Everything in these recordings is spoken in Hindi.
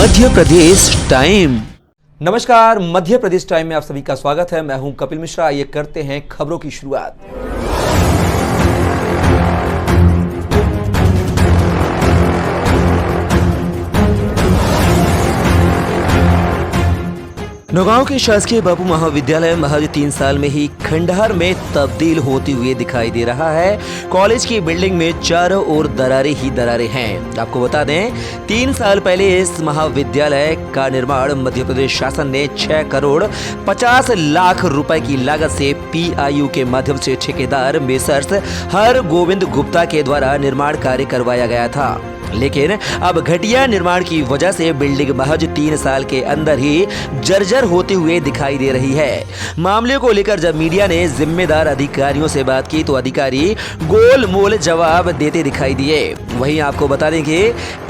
मध्य प्रदेश टाइम। नमस्कार, मध्य प्रदेश टाइम में आप सभी का स्वागत है। मैं हूं कपिल मिश्रा। आइए करते हैं खबरों की शुरुआत। नौगांव के शासकीय बापू महाविद्यालय महज 3 साल में ही खंडहर में तब्दील होते हुए दिखाई दे रहा है। कॉलेज की बिल्डिंग में चारों ओर दरारें ही दरारें हैं। आपको बता दें, 3 साल पहले इस महाविद्यालय का निर्माण मध्य प्रदेश शासन ने 6 करोड़ 50 लाख रुपए की लागत से PIU के माध्यम से ठेकेदार मेसर्स हर गोविंद गुप्ता के द्वारा निर्माण कार्य करवाया गया था। लेकिन अब घटिया निर्माण की वजह से बिल्डिंग महज 3 साल के अंदर ही जर्जर होते हुए दिखाई दे रही है। मामले को लेकर जब मीडिया ने जिम्मेदार अधिकारियों से बात की तो अधिकारी गोलमोल जवाब देते दिखाई दिए। वहीं आपको बता दें कि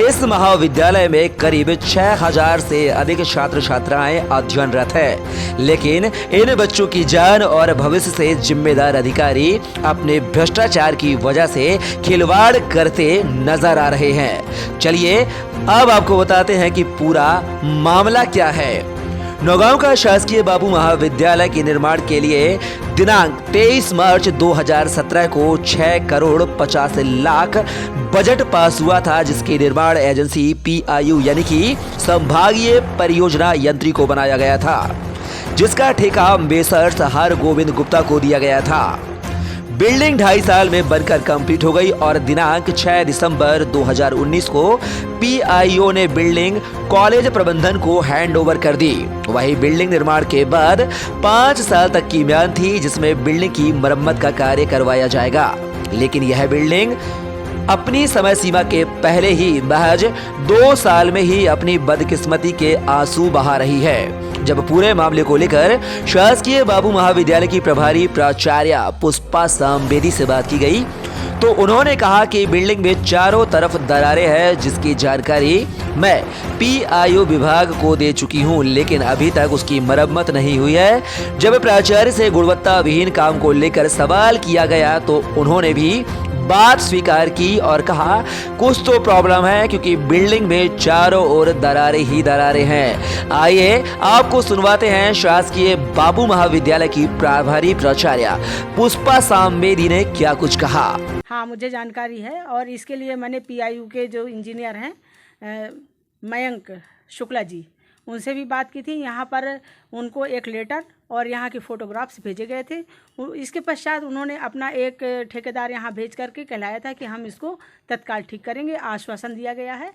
इस महाविद्यालय में करीब 6000 से अधिक छात्र छात्राएं अध्ययनरत है, लेकिन इन बच्चों की जान और भविष्य से जिम्मेदार अधिकारी अपने भ्रष्टाचार की वजह से खिलवाड़ करते नजर आ रहे हैं। चलिए अब आपको बताते हैं कि पूरा मामला क्या है। नौगांव का शासकीय बापू महाविद्यालय के निर्माण के लिए दिनांक 23 मार्च 2017 को 6 करोड़ 50 लाख बजट पास हुआ था, जिसकी निर्माण एजेंसी PIU यानी कि संभागीय परियोजना यंत्री को बनाया गया था, जिसका ठेका मेसर्स हर गोविंद गुप्ता को दिया गया था। बिल्डिंग 2.5 साल में बनकर कंप्लीट हो गई और दिनांक 6 दिसंबर 2019 को PIO ने बिल्डिंग कॉलेज प्रबंधन को हैंड ओवर कर दी। वही बिल्डिंग निर्माण के बाद 5 साल तक की म्याद थी, जिसमें बिल्डिंग की मरम्मत का कार्य करवाया जाएगा। लेकिन यह बिल्डिंग अपनी समय सीमा के पहले ही महज 2 साल में ही अपनी बदकिस्मती के आंसू बहा रही है। जब पूरे मामले को लेकर शासकीय बापू महाविद्यालय की प्रभारी प्राचार्य पुष्पा सांबेदी से बात की गई तो उन्होंने कहा कि बिल्डिंग में चारों तरफ दरारें हैं, जिसकी जानकारी मैं PIO विभाग को दे चुकी हूं, लेकिन अभी तक उसकी मरम्मत नहीं हुई है। जब प्राचार्य से गुणवत्ता विहीन काम को लेकर सवाल किया गया तो उन्होंने भी बात स्वीकार की और कहा कुछ तो प्रॉब्लम है, क्योंकि बिल्डिंग में चारों ओर दरारें ही दरारें हैं। आइए आपको सुनवाते हैं शासकीय बापू महाविद्यालय की प्रभारी प्राचार्य पुष्पा सांबेदी ने क्या कुछ कहा। हाँ, मुझे जानकारी है और इसके लिए मैंने PIU के जो इंजीनियर हैं मयंक शुक्ला जी, उनसे भी बात की थी। यहाँ पर उनको एक लेटर और यहाँ की फ़ोटोग्राफ्स भेजे गए थे। इसके पश्चात उन्होंने अपना एक ठेकेदार यहाँ भेज करके कहलाया था कि हम इसको तत्काल ठीक करेंगे, आश्वासन दिया गया है।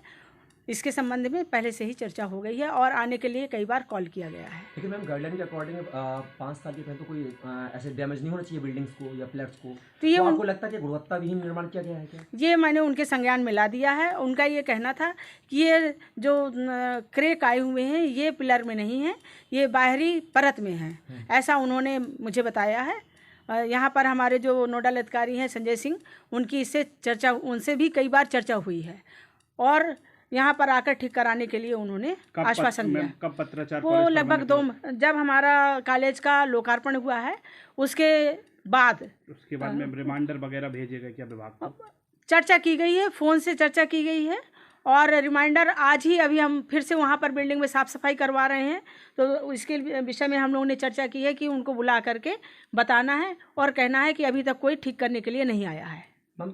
इसके संबंध में पहले से ही चर्चा हो गई है और आने के लिए कई बार कॉल किया गया है। लेकिन मैम, गाइडलाइन के अकॉर्डिंग 5 साल के पहले तो कोई ऐसे डैमेज नहीं होना चाहिए बिल्डिंग्स को या फ्लैट्स को। तो ये आपको लगता है कि गुणवत्ता विहीन निर्माण किया गया है क्या? ये मैंने उनके संज्ञान में ला दिया है। उनका ये कहना था कि ये जो क्रैक आए हुए हैं ये पिलर में नहीं है, ये बाहरी परत में है, ऐसा उन्होंने मुझे बताया है। यहाँ पर हमारे जो नोडल अधिकारी हैं संजय सिंह, उनकी इससे चर्चा, उनसे भी कई बार चर्चा हुई है और यहाँ पर आकर ठीक कराने के लिए उन्होंने आश्वासन दिया। कब पत्राचार? वो लगभग जब हमारा कॉलेज का लोकार्पण हुआ है उसके बाद में रिमाइंडर वगैरह भेजे गए क्या विभाग को? चर्चा की गई है, फ़ोन से चर्चा की गई है और रिमाइंडर आज ही अभी हम फिर से वहाँ पर बिल्डिंग में साफ़ सफाई करवा रहे हैं, तो इसके विषय में हम लोगों ने चर्चा की है कि उनको बुला करके बताना है और कहना है कि अभी तक कोई ठीक करने के लिए नहीं आया है। मैम,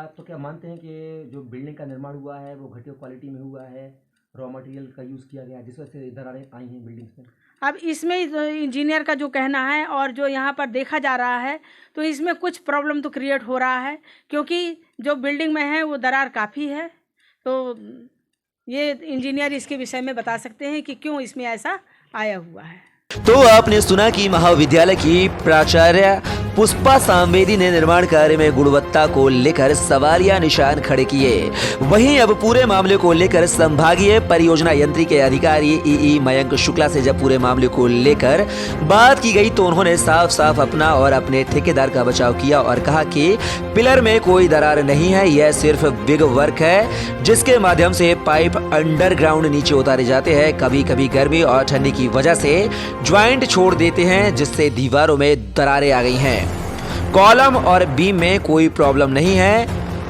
तो क्या मानते हैं कि जो बिल्डिंग का निर्माण हुआ है वो घटिया क्वालिटी में हुआ है, रॉ मटेरियल का यूज़ किया गया है, जिस वजह से दरारें आई हैं बिल्डिंग्स में? अब इसमें इंजीनियर का जो कहना है और जो यहाँ पर देखा जा रहा है तो इसमें कुछ प्रॉब्लम तो क्रिएट हो रहा है, क्योंकि जो बिल्डिंग में है वो दरार काफ़ी है। तो ये इंजीनियर इसके विषय में बता सकते हैं कि क्यों इसमें ऐसा आया हुआ है। तो आपने सुना कि महाविद्यालय की प्राचार्य पुष्पा सांबेदी ने निर्माण कार्य में गुणवत्ता को लेकर सवालिया निशान खड़े किए। वहीं अब पूरे मामले को लेकर संभागीय परियोजना यंत्री के अधिकारी EE मयंक शुक्ला से जब पूरे मामले को लेकर बात की गई तो उन्होंने साफ साफ अपना और अपने ठेकेदार का बचाव किया और कहा कि पिलर में कोई दरार नहीं है, यह सिर्फ बिग वर्क है जिसके माध्यम से पाइप अंडरग्राउंड नीचे उतारे जाते हैं। कभी कभी गर्मी और ठंडी की वजह से ज्वाइंट छोड़ देते हैं, जिससे दीवारों में दरारें आ गई हैं। कॉलम और बीम में कोई प्रॉब्लम नहीं है,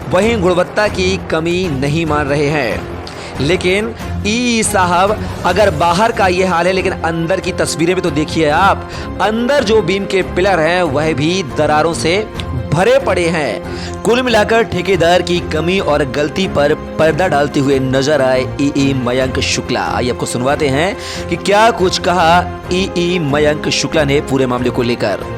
वहीं गुणवत्ता की कमी नहीं मान रहे हैं। लेकिन ई साहब अगर बाहर का ये हाल है, लेकिन अंदर की तस्वीरें भी तो देखिए आप। अंदर जो बीम के पिलर हैं वह भी दरारों से भरे पड़े हैं। कुल मिलाकर ठेकेदार की कमी और गलती पर पर्दा डालते हुए नजर आए ई मयंक शुक्ला। आइए आपको सुनवाते हैं कि क्या कुछ कहा ई मयंक शुक्ला ने पूरे मामले को लेकर।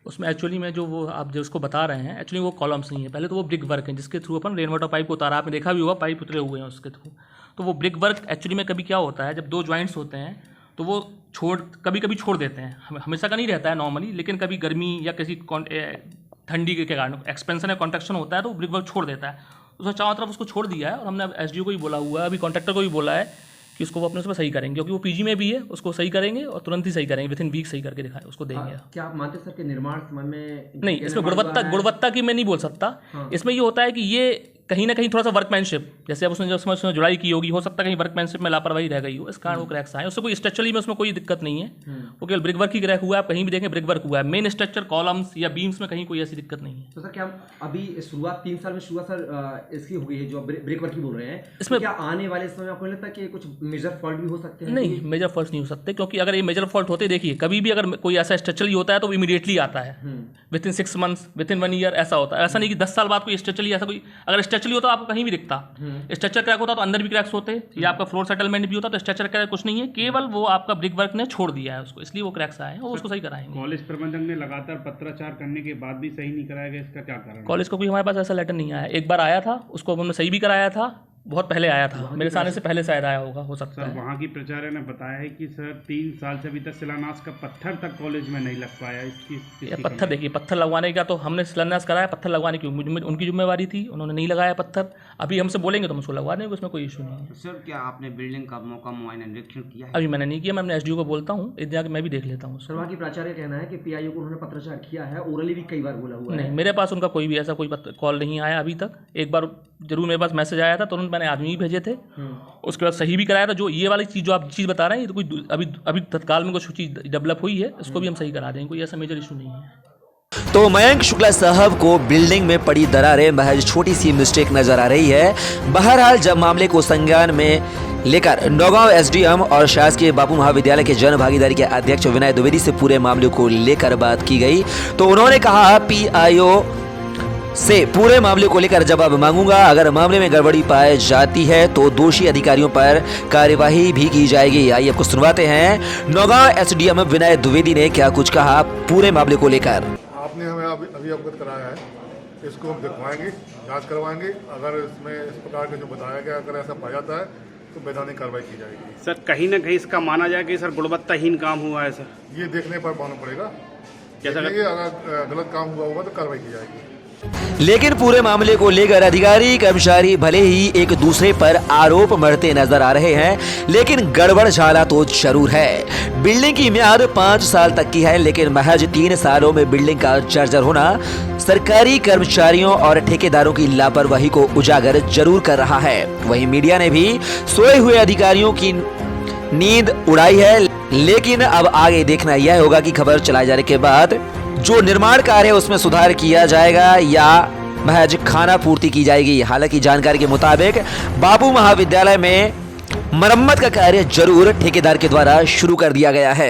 उसमें एक्चुअली में जो वो आप जो उसको बता रहे हैं, एक्चुअली वो कॉलम्स नहीं है। पहले तो वो ब्रिक वर्क है जिसके थ्रू अपन रेन वाटर पाइप को उतारा, आपने देखा भी होगा पाइप उतरे हुए हैं उसके थ्रू। तो वो ब्रिक वर्क एक्चुअली में कभी क्या होता है, जब दो जॉइंट्स होते हैं तो वो कभी कभी छोड़ देते हैं, हमेशा का नहीं रहता है नॉर्मली, लेकिन कभी गर्मी या किसी ठंडी के कारण एक्सपेंशन या कॉन्ट्रैक्शन होता है तो ब्रिक वर्क छोड़ देता है। उसने चारों तरफ उसको छोड़ दिया है और हमने एसडीओ को भी बोला हुआ है, अभी कॉन्ट्रैक्टर को भी बोला है कि उसको वो अपने उसमें सही करेंगे, क्योंकि वो पीजी में भी है, उसको सही करेंगे और तुरंत ही सही करेंगे, विद इन वीक सही करके दिखाएं उसको देंगे। क्या आप मानते सर कि निर्माण समय में नहीं, इसमें गुणवत्ता की मैं नहीं बोल सकता। इसमें ये होता है कि ये कहीं ना कहीं थोड़ा सा वर्कमैनशिप, जैसे अब उसने जुड़ाई की होगी, हो सकता है कहीं वर्कमैनशिप में लापरवाही रह गई हो, इस कारण वो क्रैक्स आए। उससे कोई स्ट्रक्चरली में उसमें कोई दिक्कत नहीं है, वो केवल ब्रिक वर्क ही क्रैक हुआ है। आप कहीं भी देखें ब्रिक वर्क हुआ है, मेन स्ट्रक्चर कॉलम्स या बीम्स में कहीं कोई ऐसी दिक्कत नहीं है। तो सर क्या अभी शुरुआत 3 साल में शुरुआत सर इसकी हो गई है जो ब्रिक वर्क की बोल रहे हैं, इसमें क्या आने वाले समय में आपको लगता है कि कुछ मेजर फॉल्ट भी हो सकते हैं? नहीं, मेजर फॉल्ट नहीं हो सकते, क्योंकि अगर ये मेजर फॉल्ट होते, देखिए कभी भी अगर कोई ऐसा स्ट्रक्चरली होता है तो वो इमीडिएटली आता है, with in 6 months, with in 1 year ऐसा होता है। ऐसा नहीं कि 10 साल बाद कोई स्ट्रक्चरली ऐसा कोई, अगर स्ट्रक्चरली होता तो आपको कहीं भी दिखता। स्ट्रक्चर क्रैक होता तो अंदर भी क्रैक्स होते, या आपका फ्लोर सेटलमेंट भी होता, तो स्ट्रक्चर क्रैक कुछ नहीं है, केवल वो आपका ब्रिक वर्क ने छोड़ दिया है उसको, इसलिए वो क्रैक्स आए हैं और उसको सही कराएंगे। कॉलेज प्रबंधन ने लगातार पत्राचार करने के बाद भी सही नहीं कराया गया, इसका क्या कारण? कॉलेज को कोई हमारे पास ऐसा लेटर नहीं आया। एक बार आया था, उसको हमने सही भी कराया था, बहुत पहले आया था, मेरे आने से पहले शायद आया होगा, हो सकता है। वहाँ की प्राचार्य ने बताया है कि सर 3 साल से अभी तक शिलान्यास का पत्थर तक कॉलेज में नहीं लग पाया। इसकी पत्थर देखिए, पत्थर लगवाने का तो हमने शिलान्यास कराया, पत्थर लगवाने की उनकी जिम्मेवारी थी, उन्होंने नहीं लगाया पत्थर। अभी हमसे बोलेंगे तो हम उसको लगवा देंगे, उसमें कोई इशू नहीं है। सर क्या आपने बिल्डिंग का मौका मुआयना निरीक्षण किया है? अभी मैंने नहीं किया, मैं अपने एसडीओ को बोलता हूँ, इतना कि मैं भी देख लेता हूँ। सर वहाँ की प्राचार्य कहना है कि पीआईओ को उन्होंने पत्राचार किया है, ओरली भी कई बार बोला हुआ है। नहीं, मेरे पास उनका कोई भी ऐसा कोई कॉल नहीं आया अभी तक। एक बार जरूर मेरे पास मैसेज आया था, तुरंत मैंने आदमी भी भेजे थे, उसके बाद सही भी कराया था। जो ये वाली चीज़ जो आप चीज़ बता रहे हैं, ये तो कोई अभी तत्काल में कुछ चीज़ डेवलप हुई है, इसको भी हम सही करा देंगे, कोई ऐसा मेजर इशू नहीं है। तो मयंक शुक्ला साहब को बिल्डिंग में पड़ी दरारें महज छोटी सी मिस्टेक नजर आ रही है। बहरहाल जब मामले को संज्ञान में लेकर नौगांव एसडीएम और शासकीय बापू महाविद्यालय के जन भागीदारी के अध्यक्ष विनय द्विवेदी से पूरे मामले को लेकर बात की गई, तो उन्होंने कहा पीआईओ से पूरे मामले को लेकर जवाब मांगूंगा। अगर मामले में गड़बड़ी पाई जाती है तो दोषी अधिकारियों पर कार्यवाही भी की जाएगी। आइए आपको सुनवाते हैं नौगांव एसडीएम विनय द्विवेदी ने क्या कुछ कहा पूरे मामले को लेकर। आपने हमें अभी अवगत कराया है, इसको हम दिखवाएंगे, जांच करवाएंगे। अगर इसमें इस प्रकार के जो बताया गया अगर ऐसा पाया जाता है तो वैधानिक कार्रवाई की जाएगी। सर कहीं ना कहीं इसका माना जाए कि सर गुणवत्ताहीन काम हुआ है सर, ये देखने पर मालूम पड़ेगा। कैसा देखेंगे, अगर गलत काम हुआ होगा तो कार्रवाई की जाएगी। लेकिन पूरे मामले को लेकर अधिकारी कर्मचारी भले ही एक दूसरे पर आरोप मढ़ते नजर आ रहे हैं, लेकिन गड़बड़ झाला तो जरूर है। बिल्डिंग की मियाद 5 साल तक की है, लेकिन महज 3 सालों में बिल्डिंग का जर्जर होना सरकारी कर्मचारियों और ठेकेदारों की लापरवाही को उजागर जरूर कर रहा है। वहीं मीडिया ने भी सोए हुए अधिकारियों की नींद उड़ाई है, लेकिन अब आगे देखना यह होगा कि खबर चलाए जाने के बाद जो निर्माण कार्य है उसमें सुधार किया जाएगा या महज खाना पूर्ति की जाएगी। हालांकि जानकारी के मुताबिक बापू महाविद्यालय में मरम्मत का कार्य जरूर ठेकेदार के द्वारा शुरू कर दिया गया है।